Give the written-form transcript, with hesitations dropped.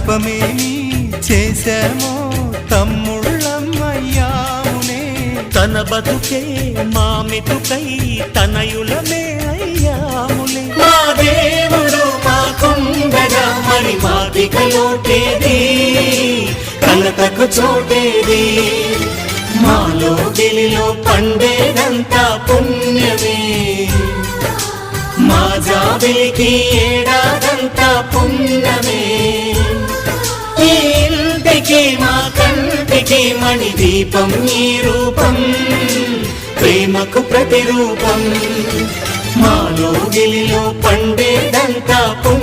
పాపమేమి చేశామో తమ్ముళ్ళమ్మయ్యామునే. తన బతుకే మామితుకై తనయులమే అయ్యాములే. మా దేవుడు మాకుండగా మరి మాదిక లోటేది, కలతకు చోటేది. మాలో గిలిలో పండేదంతా పుణ్యమే, మా జాబిలికి ఏడాదంతా పుణ్యమే. ఈ ఇంటికి మా కంటికి మణి దీపం ఈ రూపం, ప్రేమకు ప్రతిరూపం. మాలో గిలిలో పండేదంతా పుణ్యం.